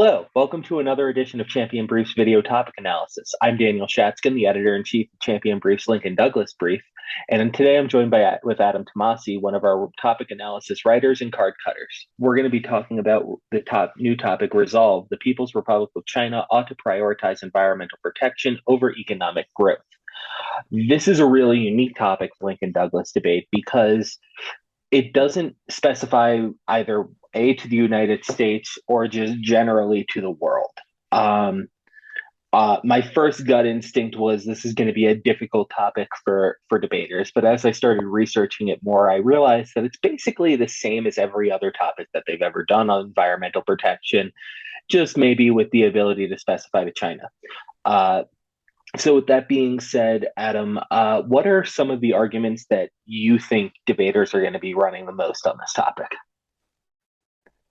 Hello, welcome to another edition of Champion Brief's video topic analysis. I'm Daniel Shatzkin, the editor-in-chief of Champion Brief's Lincoln Douglas Brief, and today I'm joined with Adam Tomasi, one of our topic analysis writers and card cutters. We're going to be talking about the new topic, Resolve, the People's Republic of China ought to prioritize environmental protection over economic growth. This is a really unique topic for Lincoln Douglas debate because it doesn't specify either to the United States or just generally to the world. My first gut instinct was this is going to be a difficult topic for debaters, but as I started researching it more, I realized that it's basically the same as every other topic that they've ever done on environmental protection, just maybe with the ability to specify to China. So with that being said, Adam, what are some of the arguments that you think debaters are going to be running the most on this topic?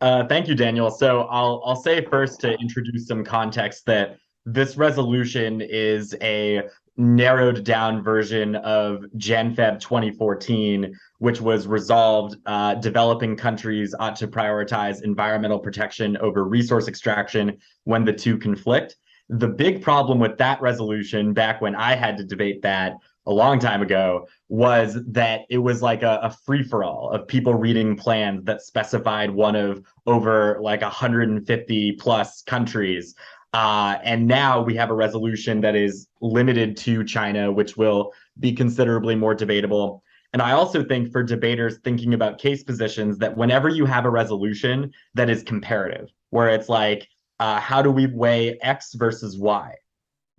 Thank you, Daniel. So I'll say first to introduce some context that this resolution is a narrowed down version of Jan-Feb 2014, which was resolved developing countries ought to prioritize environmental protection over resource extraction when the two conflict. The big problem with that resolution back when I had to debate that a long time ago was that it was like a free-for-all of people reading plans that specified one of over like 150 plus countries. And now we have a resolution that is limited to China, which will be considerably more debatable. And I also think for debaters thinking about case positions that whenever you have a resolution that is comparative, where it's like, how do we weigh X versus Y?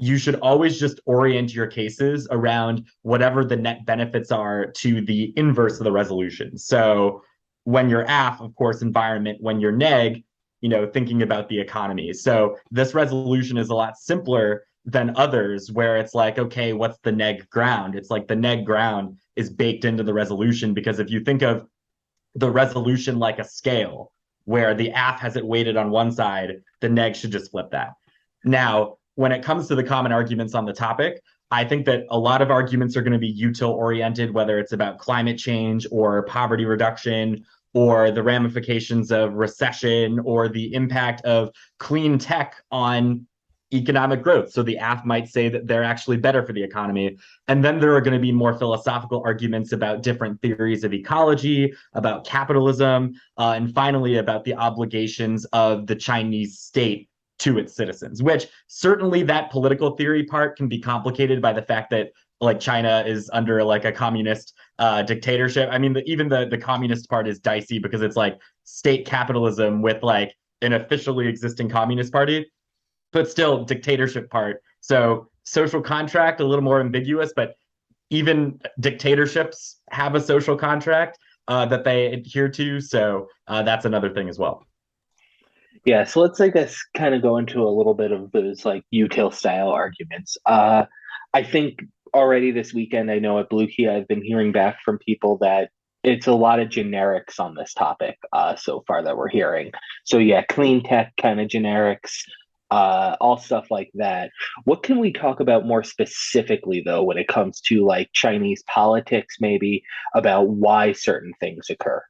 You should always just orient your cases around whatever the net benefits are to the inverse of the resolution. So when you're AF, of course, environment, when you're neg, thinking about the economy. So this resolution is a lot simpler than others where it's like, okay, what's the neg ground? It's like the neg ground is baked into the resolution because if you think of the resolution like a scale where the AF has it weighted on one side, the neg should just flip that. Now, when it comes to the common arguments on the topic, I think that a lot of arguments are going to be util oriented, whether it's about climate change or poverty reduction or the ramifications of recession or the impact of clean tech on economic growth. So the AF might say that they're actually better for the economy. And then there are going to be more philosophical arguments about different theories of ecology, about capitalism, and finally about the obligations of the Chinese state to its citizens, which certainly that political theory part can be complicated by the fact that like China is under like a communist dictatorship. I mean, even the communist part is dicey because it's like state capitalism with like an officially existing communist party, but still dictatorship part. So social contract, a little more ambiguous, but even dictatorships have a social contract that they adhere to. So that's another thing as well. Yeah, so let's I guess kind of go into a little bit of those like util style arguments. I think already this weekend, I know at Blue Key, I've been hearing back from people that it's a lot of generics on this topic so far that we're hearing. So yeah, clean tech kind of generics, all stuff like that. What can we talk about more specifically though when it comes to like Chinese politics, maybe about why certain things occur?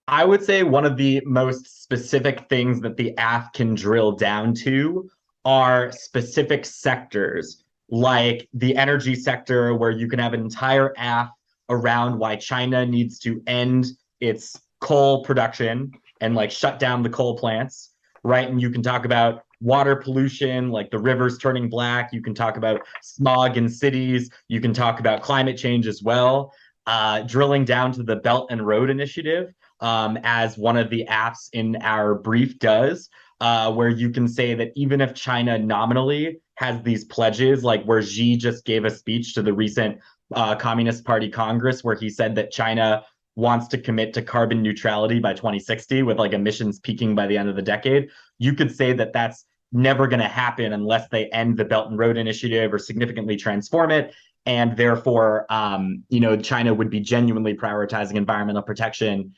I would say one of the most specific things that the AF can drill down to are specific sectors, like the energy sector, where you can have an entire AF around why China needs to end its coal production and like shut down the coal plants, right? And you can talk about water pollution, like the rivers turning black. You can talk about smog in cities. You can talk about climate change as well. Drilling down to the Belt and Road Initiative, as one of the AFs in our brief does, where you can say that even if China nominally has these pledges, like where Xi just gave a speech to the recent Communist Party Congress, where he said that China wants to commit to carbon neutrality by 2060 with like emissions peaking by the end of the decade, you could say that that's never going to happen unless they end the Belt and Road Initiative or significantly transform it. And therefore, China would be genuinely prioritizing environmental protection.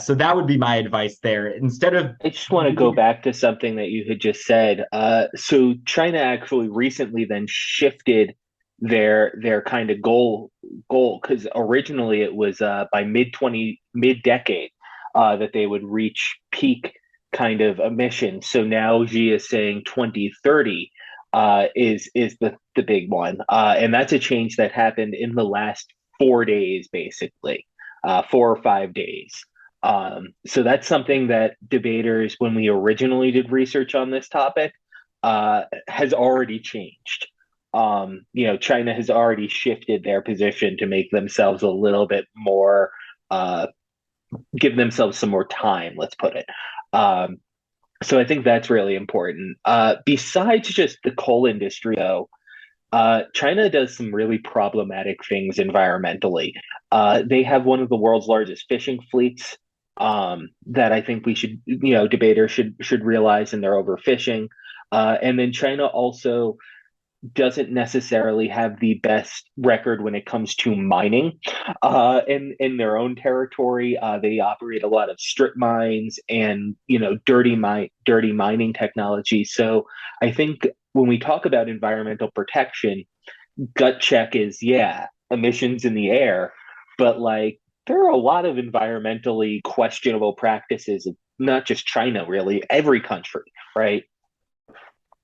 So that would be my advice there. Instead of I just want to go back to something that you had just said. So China actually recently then shifted their kind of goal because originally it was by mid decade that they would reach peak kind of emissions. So now Xi is saying 2030 is the big one, and that's a change that happened in the last 4 days, basically, 4 or 5 days. So that's something that debaters, when we originally did research on this topic, has already changed. China has already shifted their position to make themselves a little bit more, give themselves some more time, let's put it. Um, so I think that's really important. Besides just the coal industry, though, China does some really problematic things environmentally. They have one of the world's largest fishing fleets, that I think we should, debaters should realize, and they're overfishing. And then China also doesn't necessarily have the best record when it comes to mining in their own territory. They operate a lot of strip mines and dirty mining technology. So I think when we talk about environmental protection, gut check is, yeah, emissions in the air, but like there are a lot of environmentally questionable practices, not just China, really, every country, right?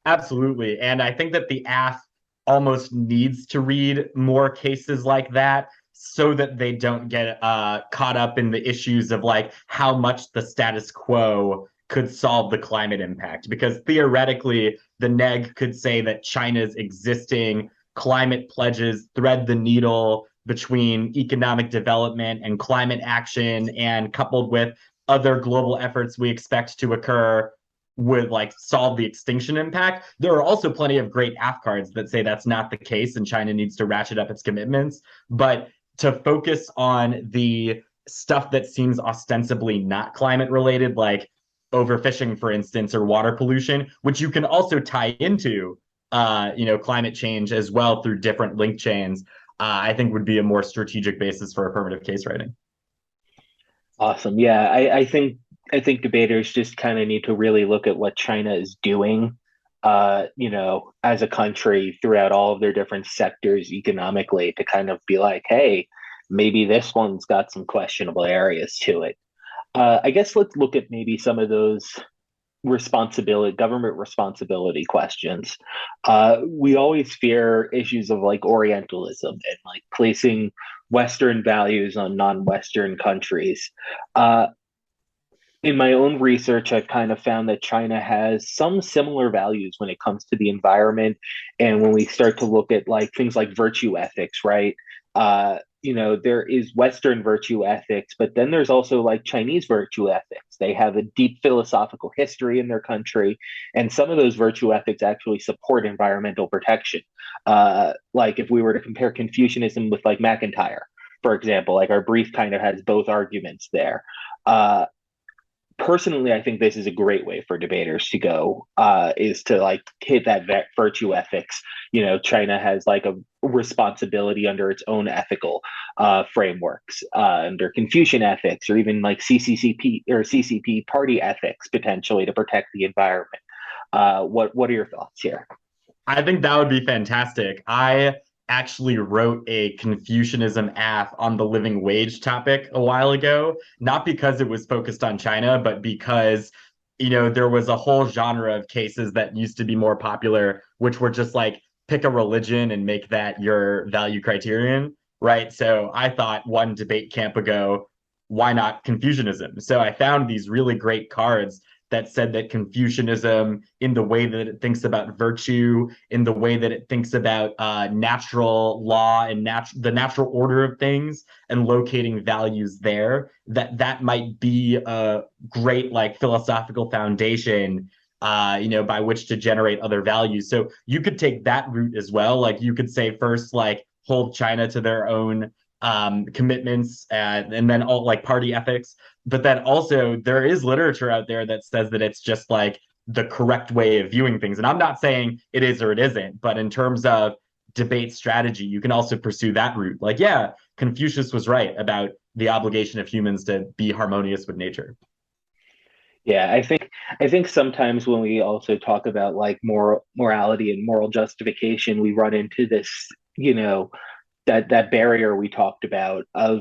Absolutely. And I think that the AF almost needs to read more cases like that so that they don't get caught up in the issues of like how much the status quo could solve the climate impact. Because theoretically, the NEG could say that China's existing climate pledges thread the needle between economic development and climate action, and coupled with other global efforts we expect to occur would like solve the extinction impact. There are also plenty of great AF cards that say that's not the case and China needs to ratchet up its commitments. But to focus on the stuff that seems ostensibly not climate related, like overfishing, for instance, or water pollution, which you can also tie into, climate change as well through different link chains, I think would be a more strategic basis for affirmative case writing. Awesome. Yeah, I think debaters just kind of need to really look at what China is doing, as a country throughout all of their different sectors economically, to kind of be like, hey, maybe this one's got some questionable areas to it. I guess let's look at maybe some of those government responsibility questions. We always fear issues of like Orientalism and like placing Western values on non-Western countries. Uh, in my own research, I've kind of found that China has some similar values when it comes to the environment. And when we start to look at like things like virtue ethics, right? There is Western virtue ethics, but then there's also like Chinese virtue ethics. They have a deep philosophical history in their country, and some of those virtue ethics actually support environmental protection. Like if we were to compare Confucianism with like McIntyre, for example, like our brief kind of has both arguments there. Uh, Personally, I think this is a great way for debaters to go, is to like hit that virtue ethics. China has like a responsibility under its own ethical frameworks, under Confucian ethics, or even like CCCP or CCP party ethics, potentially to protect the environment. What are your thoughts here? I think that would be fantastic. I actually wrote a Confucianism app on the living wage topic a while ago, not because it was focused on China, but because, there was a whole genre of cases that used to be more popular, which were just like pick a religion and make that your value criterion, right? So I thought one debate camp ago, why not Confucianism? So I found these really great cards that said that Confucianism, in the way that it thinks about virtue, in the way that it thinks about natural law and the natural order of things, and locating values there, that might be a great like philosophical foundation, by which to generate other values. So you could take that route as well. Like you could say first, like hold China to their own commitments, and then all like party ethics. But then also there is literature out there that says that it's just like the correct way of viewing things. And I'm not saying it is or it isn't, but in terms of debate strategy, you can also pursue that route. Like, yeah, Confucius was right about the obligation of humans to be harmonious with nature. Yeah, I think sometimes when we also talk about like morality and moral justification, we run into this, that barrier we talked about of,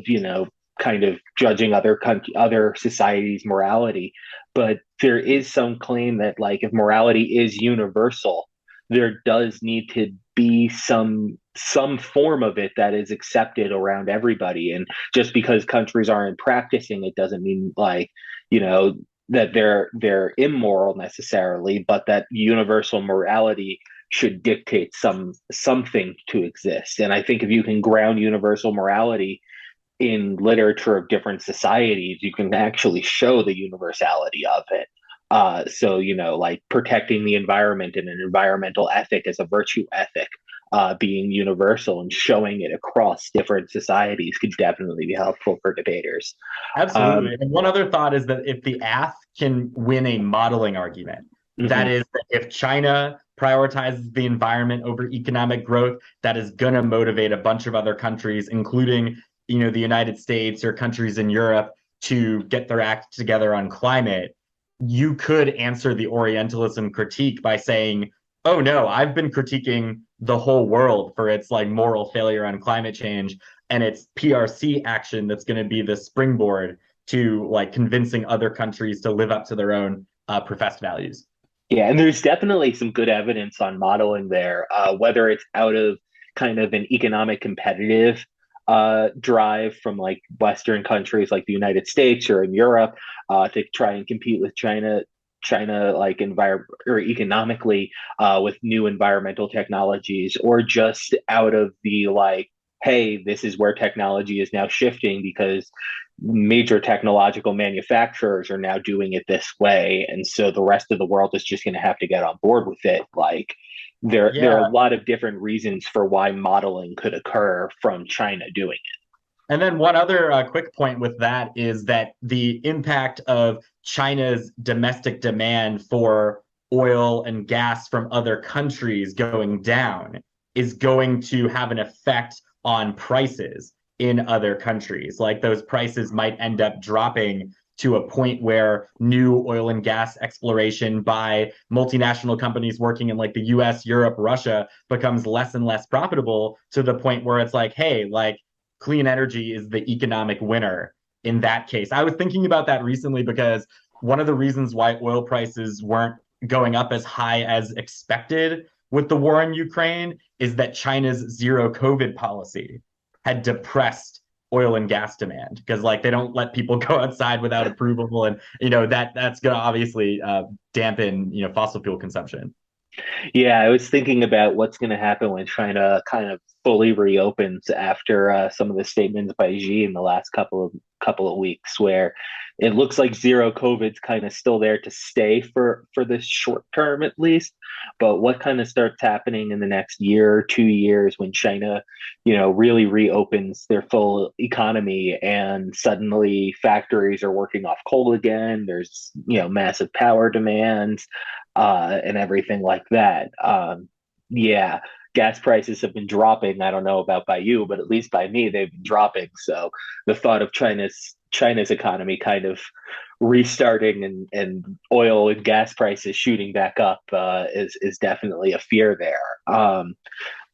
kind of judging other societies' morality, but there is some claim that like if morality is universal, there does need to be some form of it that is accepted around everybody. And just because countries aren't practicing it doesn't mean like, you know, that they're immoral necessarily, but that universal morality should dictate something to exist. And I think if you can ground universal morality in literature of different societies, you can actually show the universality of it. So, you know, like protecting the environment and an environmental ethic as a virtue ethic being universal and showing it across different societies could definitely be helpful for debaters. Absolutely. Um, And one other thought is that if the AF can win a modeling argument, that mhm. is, if China prioritizes the environment over economic growth, that is going to motivate a bunch of other countries, including, the United States or countries in Europe, to get their act together on climate. You could answer the Orientalism critique by saying, oh no, I've been critiquing the whole world for its like moral failure on climate change, and it's PRC action that's going to be the springboard to like convincing other countries to live up to their own professed values. Yeah, and there's definitely some good evidence on modeling there, whether it's out of kind of an economic competitive drive from like Western countries like the United States or in Europe to try and compete with China like or economically with new environmental technologies, or just out of the like, hey, this is where technology is now shifting because major technological manufacturers are now doing it this way, and so the rest of the world is just going to have to get on board with it. Like there are a Yeah. lot of different reasons for why modeling could occur from China doing And then one other quick point with that is that the impact of China's domestic demand for oil and gas from other countries going down is going to have an effect on prices in other countries. Like those prices might end up dropping to a point where new oil and gas exploration by multinational companies working in like the US, Europe, Russia becomes less and less profitable, to the point where it's like, hey, like clean energy is the economic winner in that case. I was thinking about that recently because one of the reasons why oil prices weren't going up as high as expected with the war in Ukraine is that China's zero COVID policy had depressed oil and gas demand, because like they don't let people go outside without approval, and that's going to obviously dampen fossil fuel consumption. Yeah, I was thinking about what's going to happen when China kind of fully reopens after some of the statements by Xi in the last couple of weeks, where it looks like zero COVID's kind of still there to stay for this short term at least. But what kind of starts happening in the next year or 2 years when China, really reopens their full economy and suddenly factories are working off coal again? There's massive power demands and everything like that. Yeah, gas prices have been dropping. I don't know about by you, but at least by me, they've been dropping. So the thought of China's economy kind of restarting and oil and gas prices shooting back up is definitely a fear there.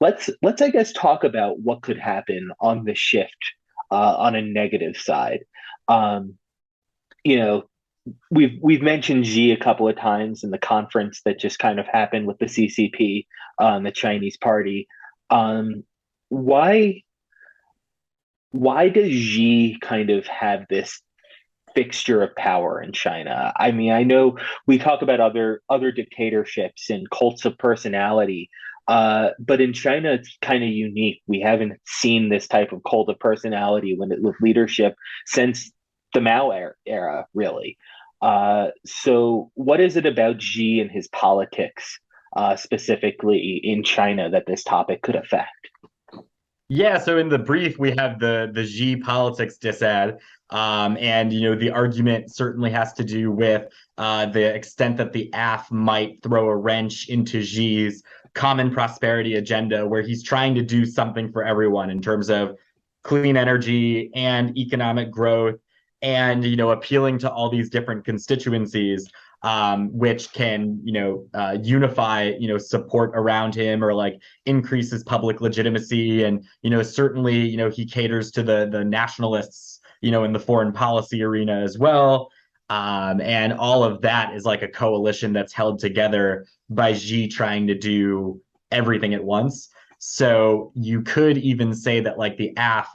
Let's I guess talk about what could happen on the shift on a negative side. Um, you know, we've mentioned Xi a couple of times in the conference that just kind of happened with the CCP, the Chinese party. Um, why why does Xi kind of have this fixture of power in China? I mean, I know we talk about other dictatorships and cults of personality, but in China it's kind of unique. We haven't seen this type of cult of personality with leadership since the era, really. So, what is it about Xi and his politics, specifically in China, that this topic could affect? Yeah, so in the brief, we have the Xi politics disad, and the argument certainly has to do with the extent that the AF might throw a wrench into Xi's common prosperity agenda, where he's trying to do something for everyone in terms of clean energy and economic growth, and appealing to all these different constituencies, which can unify support around him, or like increases public legitimacy. And certainly he caters to the nationalists in the foreign policy arena as well. And all of that is like a coalition that's held together by Xi trying to do everything at once. So you could even say that like the AF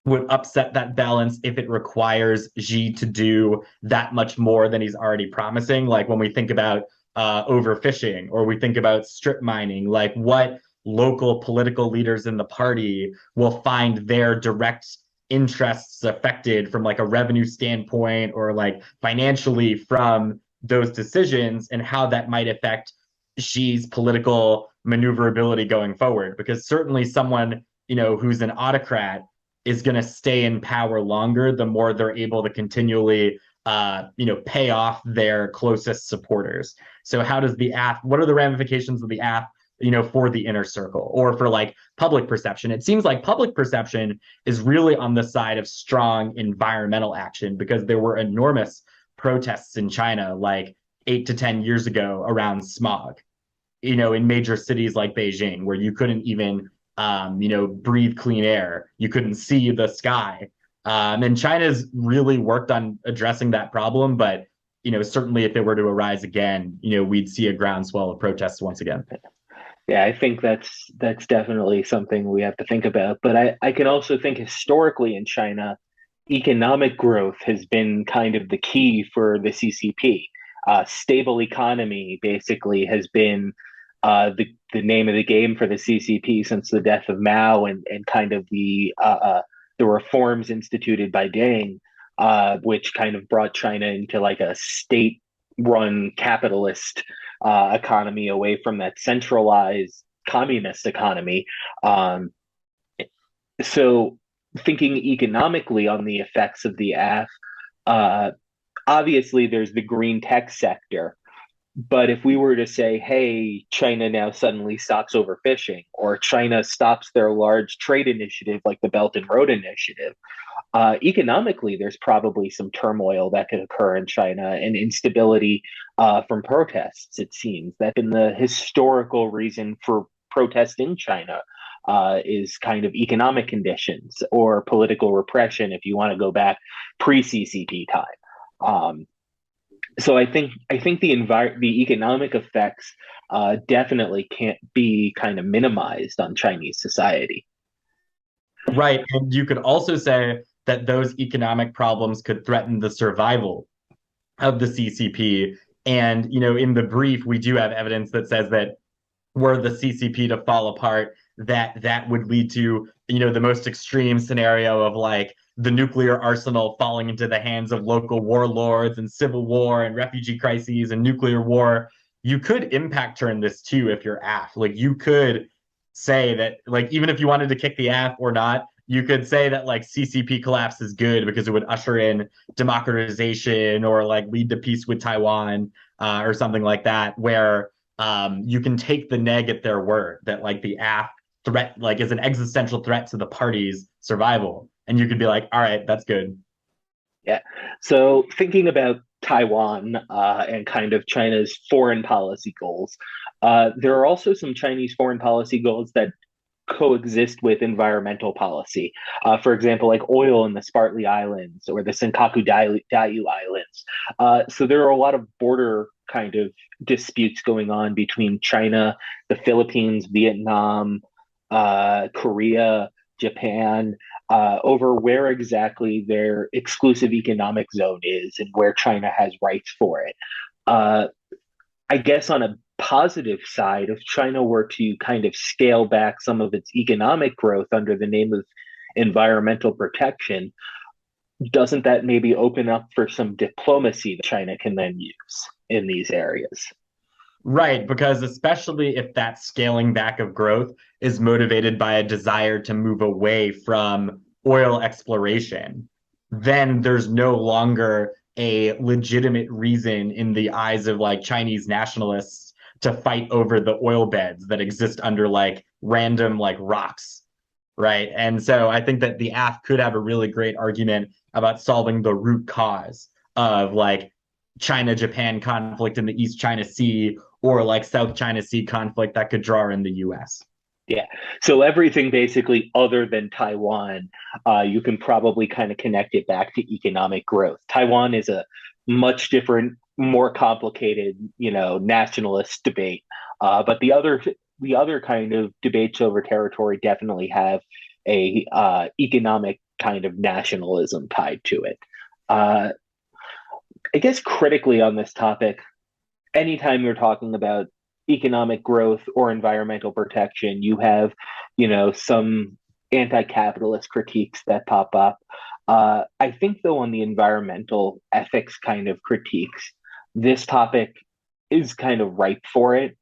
would upset that balance if it requires Xi to do that much more than he's already promising. Like when we think about overfishing or we think about strip mining, like what local political leaders in the party will find their direct interests affected from like a revenue standpoint or like financially from those decisions and how that might affect Xi's political maneuverability going forward. Because certainly someone, who's an autocrat is going to stay in power longer the more they're able to continually pay off their closest supporters. So how does the AF, what are the ramifications of the AF, for the inner circle or for like public perception? It seems like public perception is really on the side of strong environmental action because there were enormous protests in China like 8 to 10 years ago around smog, in major cities like Beijing, where you couldn't even, breathe clean air. You couldn't see the sky. And China's really worked on addressing that problem, but certainly if it were to arise again, we'd see a groundswell of protests once again. Yeah, I think that's definitely something we have to think about. But I can also think historically in China, economic growth has been kind of the key for the CCP. Stable economy basically has been the name of the game for the CCP since the death of Mao and kind of the reforms instituted by Deng, which kind of brought China into like a state-run capitalist economy away from that centralized communist economy. So thinking economically on the effects of the AF, uh, obviously there's the green tech sector. But if we were to say, hey, China now suddenly stops overfishing, or China stops their large trade initiative like the Belt and Road Initiative, economically, there's probably some turmoil that could occur in China and instability from protests, it seems. That's been the historical reason for protest in China. Is kind of economic conditions or political repression, if you want to go back pre-CCP time. So I think the economic effects definitely can't be kind of minimized on Chinese society. Right. And you could also say that those economic problems could threaten the survival of the CCP. And, in the brief, we do have evidence that says that were the CCP to fall apart, that would lead to, the most extreme scenario of like the nuclear arsenal falling into the hands of local warlords and civil war and refugee crises and nuclear war. You could impact turn this too if you're AF. Like you could say that, like, even if you wanted to kick the AF or not, you could say that like CCP collapse is good because it would usher in democratization or like lead to peace with Taiwan or something like that, where you can take the neg at their word that like the AF threat like is an existential threat to the party's survival, and you could be like, all right, that's good. Yeah. So thinking about Taiwan and kind of China's foreign policy goals, there are also some Chinese foreign policy goals that coexist with environmental policy. For example, like oil in the Spratly Islands or the Senkaku Dayu Islands. So there are a lot of border kind of disputes going on between China, the Philippines, Vietnam, Korea, Japan, over where exactly their exclusive economic zone is and where China has rights for it. Uh, I guess on a positive side, if China were to kind of scale back some of its economic growth under the name of environmental protection, doesn't that maybe open up for some diplomacy that China can then use in these areas? Right, because especially if that scaling back of growth is motivated by a desire to move away from oil exploration, then there's no longer a legitimate reason in the eyes of like Chinese nationalists to fight over the oil beds that exist under like random like rocks, right? And so I think that the AF could have a really great argument about solving the root cause of like China Japan conflict in the East China Sea or like South China Sea conflict that could draw in the US. Yeah. So everything basically other than Taiwan, you can probably kind of connect it back to economic growth. Taiwan is a much different, more complicated, nationalist debate. But the other kind of debates over territory definitely have a economic kind of nationalism tied to it. Uh, I guess critically on this topic, anytime you're talking about economic growth or environmental protection, you have, some anti-capitalist critiques that pop up. I think though on the environmental ethics kind of critiques, this topic is kind of ripe for it.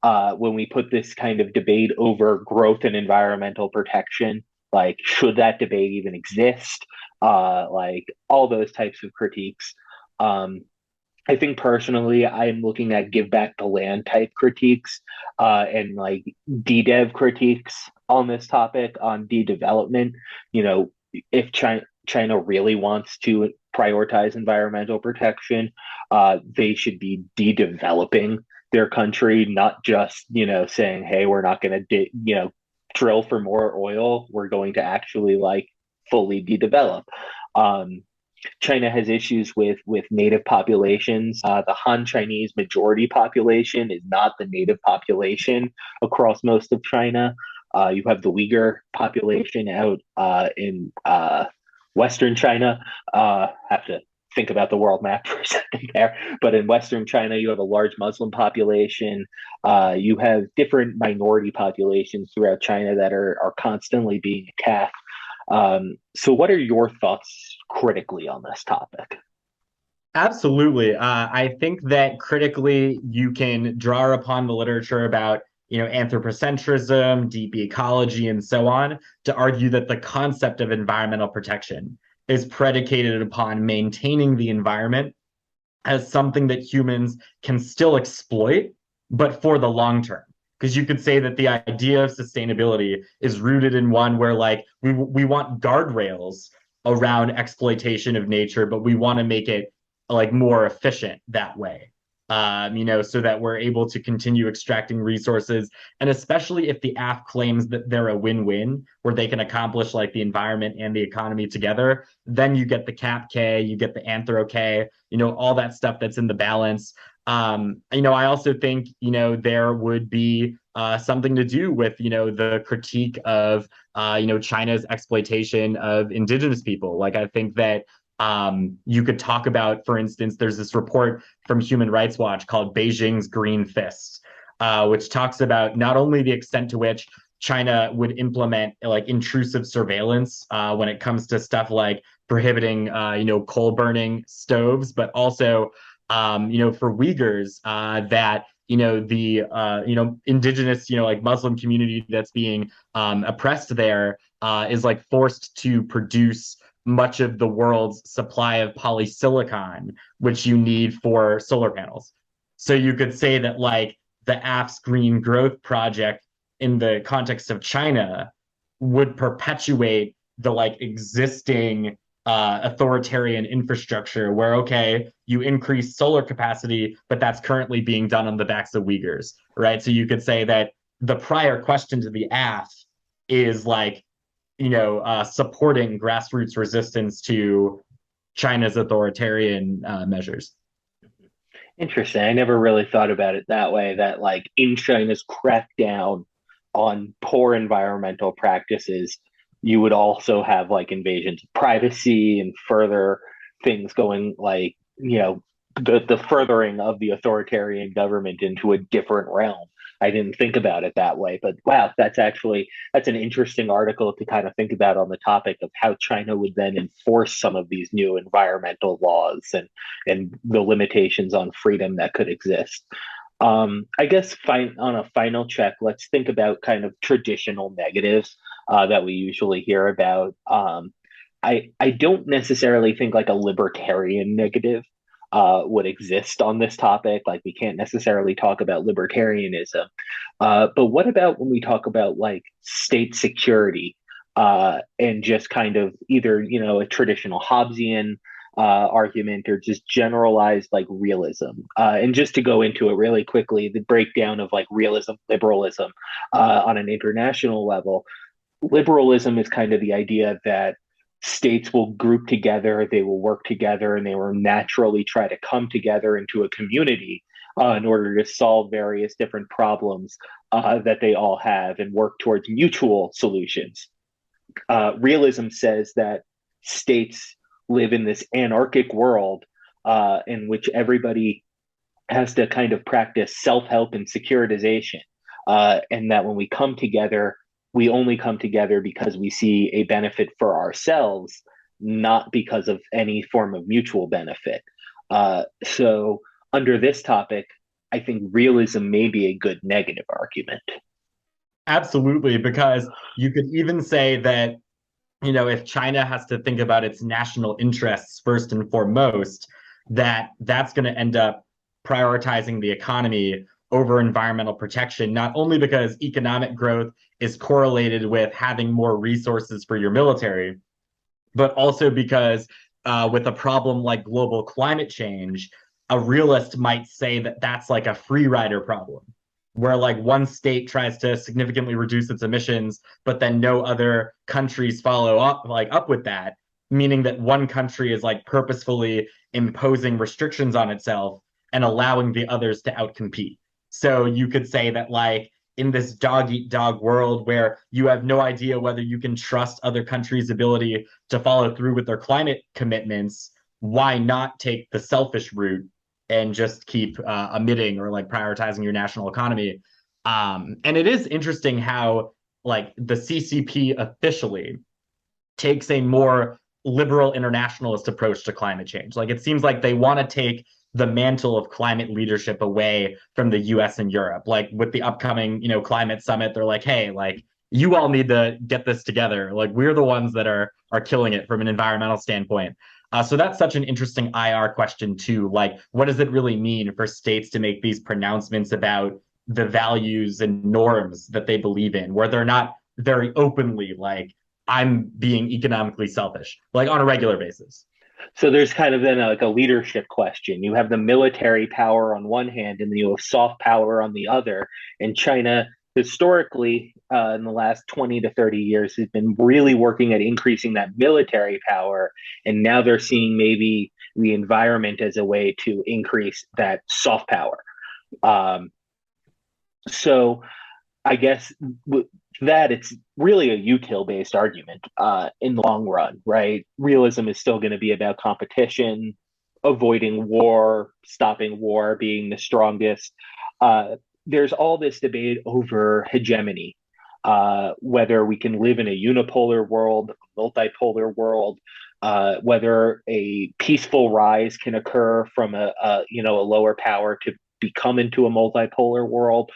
When we put this kind of debate over growth and environmental protection, like should that debate even exist? Like all those types of critiques. Um, I think personally, I'm looking at give back the land type critiques and like DDEV critiques on this topic on de-development. You know, if China really wants to prioritize environmental protection, they should be de-developing their country, not just saying, "Hey, we're not going to drill for more oil. We're going to actually like fully de-develop." Um, China has issues with native populations. The Han Chinese majority population is not the native population across most of China. You have the Uyghur population out in Western China. Have to think about the world map for a second there. But in Western China, you have a large Muslim population. You have different minority populations throughout China that are constantly being attacked. So what are your thoughts critically on this topic? Absolutely. I think that critically you can draw upon the literature about, anthropocentrism, deep ecology, and so on to argue that the concept of environmental protection is predicated upon maintaining the environment as something that humans can still exploit, but for the long term. Because you could say that the idea of sustainability is rooted in one where like we want guardrails around exploitation of nature, but we want to make it like more efficient that way. So that we're able to continue extracting resources. And especially if the AF claims that they're a win-win, where they can accomplish like the environment and the economy together, then you get the cap K, you get the anthro K, all that stuff that's in the balance. I also think, there would be something to do with, the critique of, China's exploitation of indigenous people. Like, I think that you could talk about, for instance, there's this report from Human Rights Watch called Beijing's Green Fist, which talks about not only the extent to which China would implement like intrusive surveillance when it comes to stuff like prohibiting, coal burning stoves, but also, for Uyghurs, that the indigenous like Muslim community that's being oppressed there is like forced to produce much of the world's supply of polysilicon, which you need for solar panels. So you could say that like the AF's green growth project in the context of China would perpetuate the like existing authoritarian infrastructure where, okay, you increase solar capacity, but that's currently being done on the backs of Uyghurs, right? So you could say that the prior question to the AF is like, supporting grassroots resistance to China's authoritarian measures. Interesting. I never really thought about it that way, that like in China's crackdown on poor environmental practices, you would also have like invasions of privacy and further things going like, the furthering of the authoritarian government into a different realm. I didn't think about it that way, but wow, that's an interesting article to kind of think about on the topic of how China would then enforce some of these new environmental laws and the limitations on freedom that could exist. I guess on a final check, let's think about kind of traditional negatives that we usually hear about. I don't necessarily think like a libertarian negative would exist on this topic. Like we can't necessarily talk about libertarianism. But what about when we talk about like state security and just kind of either, a traditional Hobbesian argument or just generalized like realism. And just to go into it really quickly, the breakdown of like realism, liberalism on an international level. Liberalism is kind of the idea that states will group together, they will work together, and they will naturally try to come together into a community in order to solve various different problems that they all have and work towards mutual solutions. Realism says that states live in this anarchic world in which everybody has to kind of practice self help and securitization. And that when we come together, we only come together because we see a benefit for ourselves, not because of any form of mutual benefit. So, under this topic, I think realism may be a good negative argument. Absolutely, because you could even say that, if China has to think about its national interests first and foremost, that's going to end up prioritizing the economy over environmental protection, not only because economic growth is correlated with having more resources for your military, but also because with a problem like global climate change, a realist might say that that's like a free rider problem, where like one state tries to significantly reduce its emissions, but then no other countries follow up with that, meaning that one country is like purposefully imposing restrictions on itself and allowing the others to outcompete. So you could say that like in this dog eat dog world where you have no idea whether you can trust other countries' ability to follow through with their climate commitments, why not take the selfish route and just keep emitting or like prioritizing your national economy? And it is interesting how like the CCP officially takes a more liberal internationalist approach to climate change. Like it seems like they want to take the mantle of climate leadership away from the US and Europe. Like with the upcoming, climate summit, they're like, hey, like you all need to get this together. Like we're the ones that are killing it from an environmental standpoint. So that's such an interesting IR question too. Like, what does it really mean for states to make these pronouncements about the values and norms that they believe in, where they're not very openly like, I'm being economically selfish, like on a regular basis? So there's kind of then like a leadership question. You have the military power on one hand, and then you have soft power on the other. And China, historically, in the last 20 to 30 years, has been really working at increasing that military power. And now they're seeing maybe the environment as a way to increase that soft power. Um, so I guess that it's really a util based argument in the long run, right? Realism is still going to be about competition, avoiding war, stopping war, being the strongest. There's all this debate over hegemony, whether we can live in a unipolar world, multipolar world, whether a peaceful rise can occur from a lower power to become into a multipolar world.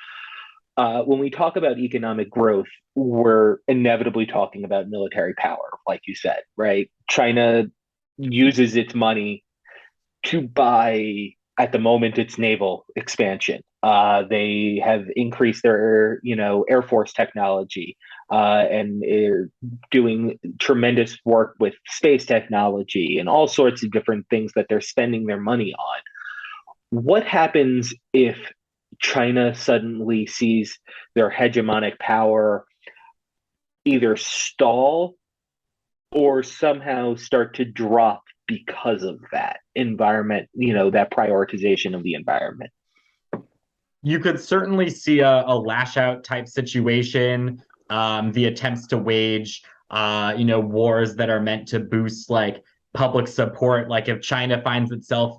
When we talk about economic growth, we're inevitably talking about military power, like you said, right? China uses its money to buy, at the moment, its naval expansion. They have increased their, Air Force technology, and are doing tremendous work with space technology and all sorts of different things that they're spending their money on. What happens if China suddenly sees their hegemonic power either stall or somehow start to drop because of that environment, that prioritization of the environment? You could certainly see a lash out type situation, the attempts to wage, wars that are meant to boost like public support. Like if China finds itself,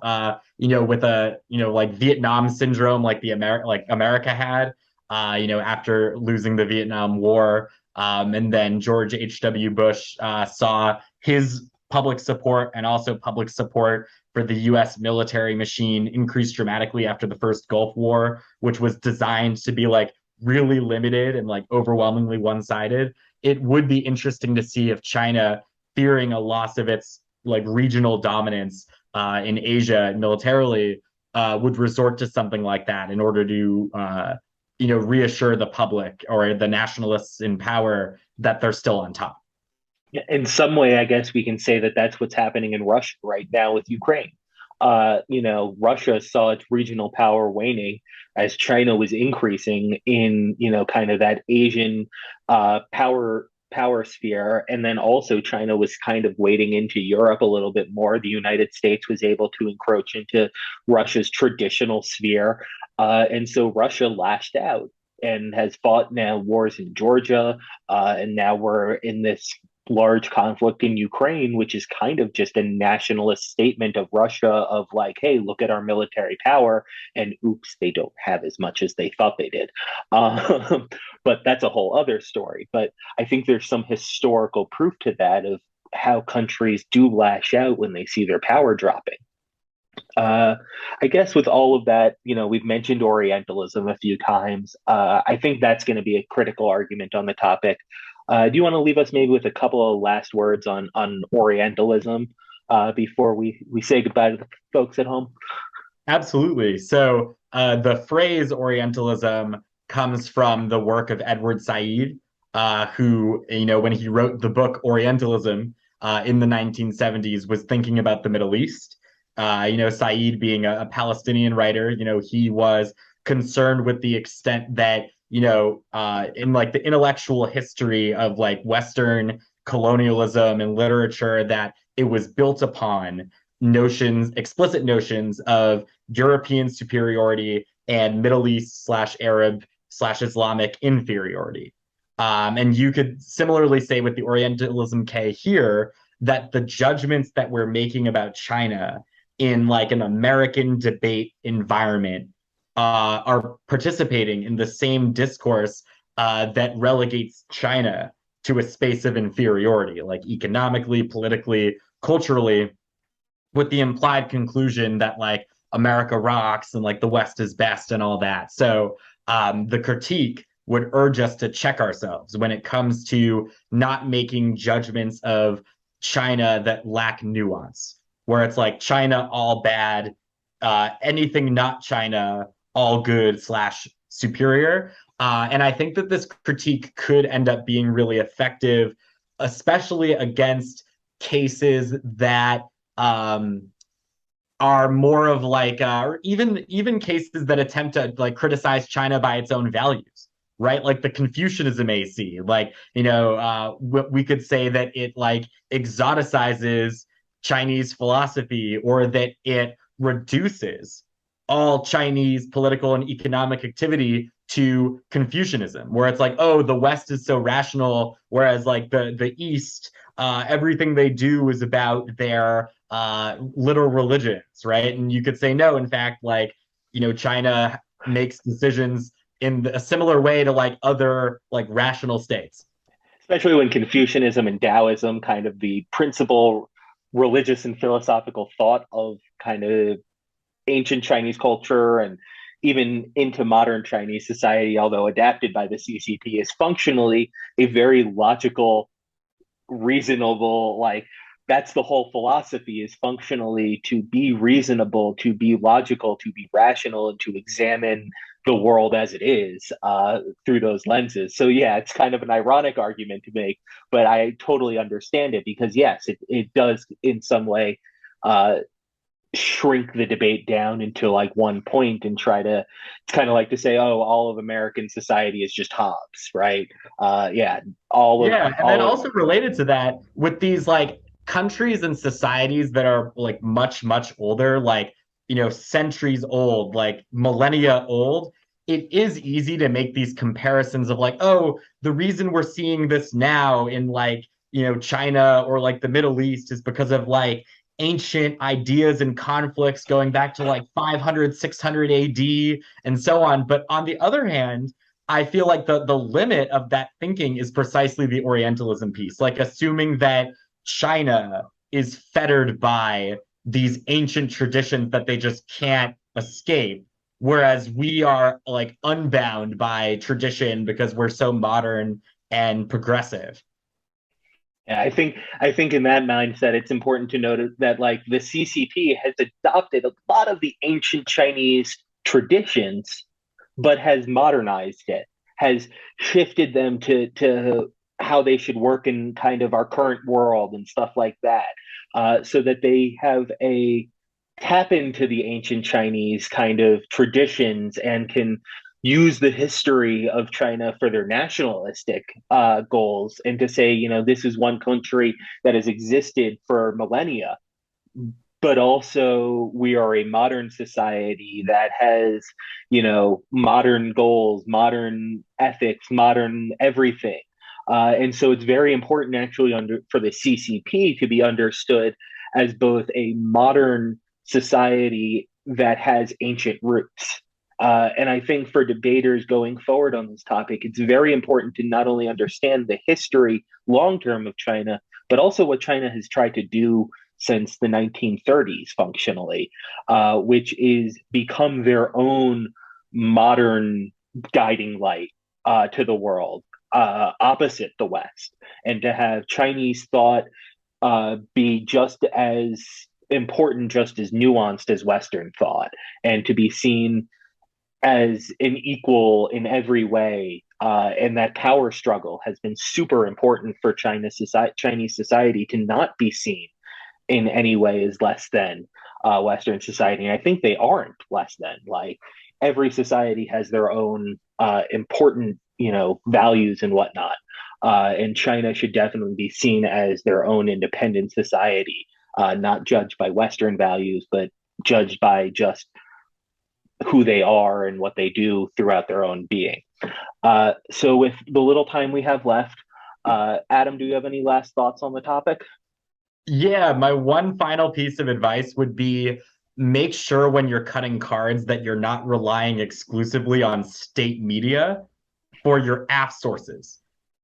with a, like Vietnam syndrome, like America had, after losing the Vietnam War, and then George H.W. Bush saw his public support and also public support for the US military machine increased dramatically after the first Gulf War, which was designed to be like really limited and like overwhelmingly one sided. It would be interesting to see if China, fearing a loss of its like regional dominance in Asia militarily, would resort to something like that in order to, reassure the public or the nationalists in power that they're still on top. In some way, I guess we can say that that's what's happening in Russia right now with Ukraine. Russia saw its regional power waning as China was increasing in, kind of that Asian power sphere, and then also China was kind of wading into Europe a little bit more. The United States was able to encroach into Russia's traditional sphere, and so Russia lashed out and has fought now wars in Georgia, and now we're in this large conflict in Ukraine, which is kind of just a nationalist statement of Russia of like, hey, look at our military power, and oops, they don't have as much as they thought they did. But that's a whole other story. But I think there's some historical proof to that of how countries do lash out when they see their power dropping. Uh, I guess with all of that, we've mentioned Orientalism a few times. I think that's going to be a critical argument on the topic. Do you want to leave us maybe with a couple of last words on Orientalism before we say goodbye to the folks at home? Absolutely. So the phrase Orientalism comes from the work of Edward Said, who, when he wrote the book Orientalism in the 1970s, was thinking about the Middle East. Said being a Palestinian writer, he was concerned with the extent that, in like the intellectual history of like Western colonialism and literature, that it was built upon explicit notions of European superiority and Middle East slash Arab slash Islamic inferiority. And you could similarly say with the Orientalism K here that the judgments that we're making about China in like an American debate environment are participating in the same discourse that relegates China to a space of inferiority, like economically, politically, culturally, with the implied conclusion that like America rocks and like the West is best and all that. So the critique would urge us to check ourselves when it comes to not making judgments of China that lack nuance, where it's like China all bad, anything not China all good slash superior. And I think that this critique could end up being really effective, especially against cases that are more of like or even cases that attempt to like criticize China by its own values, right? Like the Confucianism AC, like we could say that it like exoticizes Chinese philosophy, or that it reduces all Chinese political and economic activity to Confucianism, where it's like, oh, the West is so rational, whereas like the East, everything they do is about their literal religions, right? And you could say no, in fact, like China makes decisions in a similar way to like other like rational states. Especially when Confucianism and Taoism, kind of the principal religious and philosophical thought of kind of ancient Chinese culture and even into modern Chinese society, although adapted by the CCP, is functionally a very logical, reasonable, like that's the whole philosophy is functionally to be reasonable, to be logical, to be rational, and to examine the world as it is through those lenses. So yeah, it's kind of an ironic argument to make, but I totally understand it because yes, it does in some way uh, shrink the debate down into like one point and try to it's kind of like to say, oh, all of American society is just Hobbes, right? Yeah, Yeah, and then all of also related to that, with these like countries and societies that are like much, much older, like, centuries old, like millennia old, it is easy to make these comparisons of like, oh, the reason we're seeing this now in like, China or like the Middle East is because of like ancient ideas and conflicts going back to like 500, 600 AD and so on. But on the other hand, I feel like the limit of that thinking is precisely the Orientalism piece, like assuming that China is fettered by these ancient traditions that they just can't escape, whereas we are like unbound by tradition because we're so modern and progressive. Yeah, I think in that mindset, it's important to note that like the CCP has adopted a lot of the ancient Chinese traditions, but has modernized it, has shifted them to how they should work in kind of our current world and stuff like that, so that they have a tap into the ancient Chinese kind of traditions and can use the history of China for their nationalistic goals, and to say, this is one country that has existed for millennia, but also we are a modern society that has, modern goals, modern ethics, modern everything. And so it's very important actually for the CCP to be understood as both a modern society that has ancient roots. And I think for debaters going forward on this topic, it's very important to not only understand the history long term of China, but also what China has tried to do since the 1930s, functionally, which is become their own modern guiding light to the world, opposite the West, and to have Chinese thought be just as important, just as nuanced as Western thought, and to be seen as an equal in every way. And that power struggle has been super important for Chinese society to not be seen in any way as less than Western society. And I think they aren't less than. Like, every society has their own important, values and whatnot. And China should definitely be seen as their own independent society, not judged by Western values, but judged by just who they are and what they do throughout their own being. So, with the little time we have left, Adam, do you have any last thoughts on the topic? Yeah, my one final piece of advice would be make sure when you're cutting cards that you're not relying exclusively on state media for your app sources.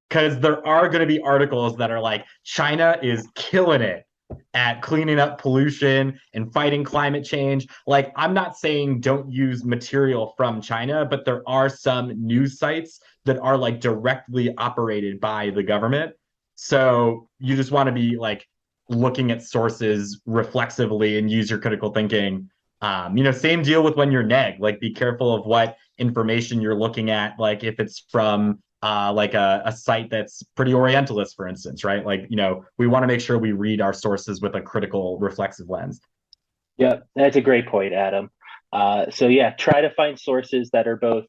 Because there are going to be articles that are like, China is killing it at cleaning up pollution and fighting climate change. Like, I'm not saying don't use material from China, but there are some news sites that are like directly operated by the government. So you just want to be like looking at sources reflexively and use your critical thinking. Same deal with when you're neg. Like, be careful of what information you're looking at. Like, if it's from like a site that's pretty Orientalist, for instance, right? Like, we want to make sure we read our sources with a critical, reflexive lens. Yeah, that's a great point, Adam. So yeah, try to find sources that are both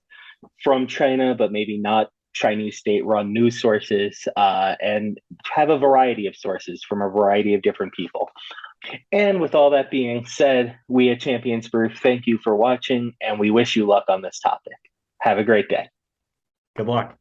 from China, but maybe not Chinese state-run news sources, and have a variety of sources from a variety of different people. And with all that being said, we at Champions Proof thank you for watching, and we wish you luck on this topic. Have a great day. Good luck.